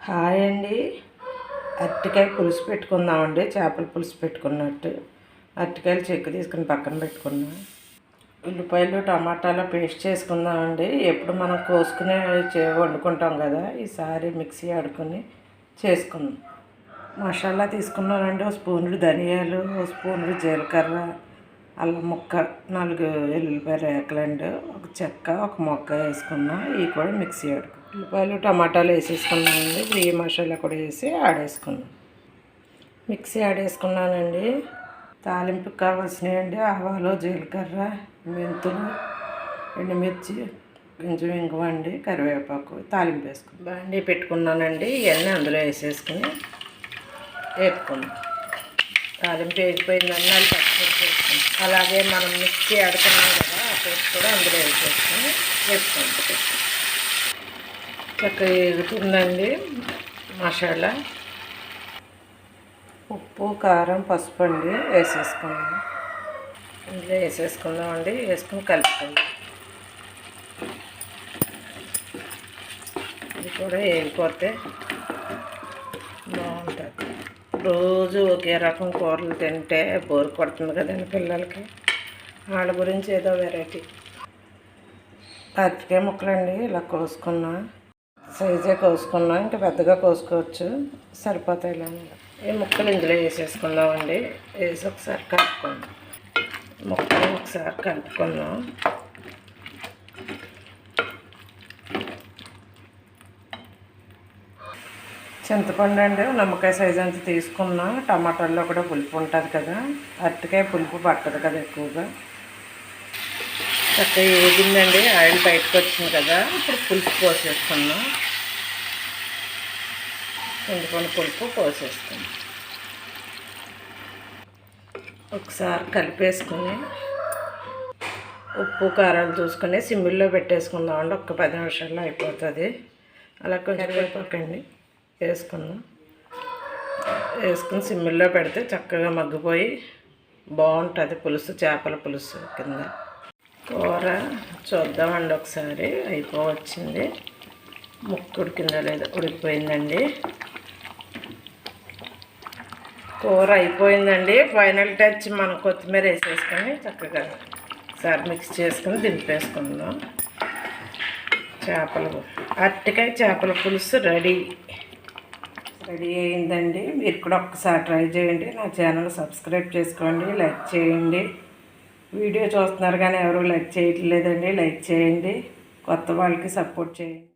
Hi అండి. అరటికాయ పులుసు పెట్టుకుందామండి. చేపల పులుసు పెట్టుకున్నట్టు అరటికాయలు చెక్కు తీసుకుని పక్కన పెట్టుకున్నాం. ఉల్లిపాయలు టమాటాలు పేస్ట్ చేసుకుందామండి. ఎప్పుడు మనం కోసుకునే వండుకుంటాం కదా, ఈసారి మిక్సీ ఆడుకొని చేసుకుందాం. మసాలా తీసుకున్నానండి. ఒక స్పూనుడు ధనియాలు, ఒక స్పూనుడు జీలకర్ర, అల్లం ముక్క, 4 వెల్లుల్లిపాయ రేకలండి, ఒక చెక్క, ఒక మొక్క వేసుకున్నాం. ఇవి కూడా మిక్సీ ఆడుకున్నాం. ఉల్లిపాయలు టమాటాలు వేసేసుకున్నామండి. ఈ మసాలా కూడా వేసి ఆడేసుకున్నాం. మిక్సీ ఆడేసుకున్నానండి. తాలింపుకి కావాల్సినవి అండి: ఆవాలు, జీలకర్ర, మెంతులు, ఎండుమిర్చి, కొంచెం ఇంగువండి, కరివేపాకు, తాలింపు వేసుకుని బాండీ పెట్టుకున్నానండి. ఇవన్నీ అందులో వేసేసుకుని వేపుకున్నాం. తాలింపు వేగిపోయిందండి. అది పచ్చిమిర్చి వేసుకుంటాం. అలాగే మనం మిక్సీ ఆడుకున్నాం కదా, ఆ పేస్ట్ కూడా అందులో వేసేసుకొని వేసుకుంటాం. చక్కగా వేగుతుందండి మసాలా. ఉప్పు, కారం, పసుపు అండి వేసేసుకుందాం. ఇందులో వేసేసుకుందామండి. వేసుకుని కలుపుకుందాం. ఇది కూడా వేగిపోతే బాగుంటుంది. రోజు ఒకే రకం కూరలు తింటే బోరు కొడుతుంది కదండి పిల్లలకి. వాళ్ళ గురించి ఏదో వెరైటీ. అరటికాయ ముక్కలండి ఇలా కోసుకున్నా, సైజే కోసుకున్నా, ఇంకా పెద్దగా కోసుకోవచ్చు, సరిపోతాయి. ఇలా ఈ ముక్కలు ఇందులో వేసేసుకుందామండి. వేసి ఒకసారి కలుపుకుందాం. ముక్కలు ఒకసారి కలుపుకుందాం. చింతపండు అండి నిమ్మకాయ సైజు అంత తీసుకున్నా. టమాటాల్లో కూడా పులుపు ఉంటుంది కదా, అరటికాయ పులుపు పట్టదు కదా ఎక్కువగా. చక్కగా వేగిందండి. ఆయిల్ బయటకు వచ్చింది కదా, ఇప్పుడు పులుపు పోసేసుకున్నాం. చింతపండు పులుపు పోసేసుకున్నాం. ఒకసారి కలిపేసుకుని ఉప్పు కారాలు చూసుకుని సిమ్మిల్లో పెట్టేసుకుందామండి. ఒక్క 10 నిమిషాల్లో అయిపోతుంది. అలా కొంచెం కరివేపాకండి వేసుకుందాం. వేసుకుని సిమ్మిల్లో పెడితే చక్కగా మగ్గిపోయి బాగుంటుంది పులుసు, చేపల పులుసు కింద. కూర చూద్దామండి ఒకసారి. అయిపోవచ్చింది. ముక్క ఉడికిందో లేదో. ఉడికిపోయిందండి. కూర అయిపోయిందండి. ఫైనల్ టచ్ మనం కొత్తిమీర వేసేసుకొని చక్కగా ఒకసారి మిక్స్ చేసుకొని దింపేసుకుందాం. అరటికాయ చేపల పులుసు రెడీ అయిందండి. మీరు కూడా ఒక్కసారి ట్రై చేయండి. నా ఛానల్ సబ్స్క్రైబ్ చేసుకోండి, లైక్ చేయండి. వీడియో చూస్తున్నారు కానీ ఎవరు లైక్ చేయట్లేదండి. లైక్ చేయండి. కొత్త వాళ్ళకి సపోర్ట్ చేయండి.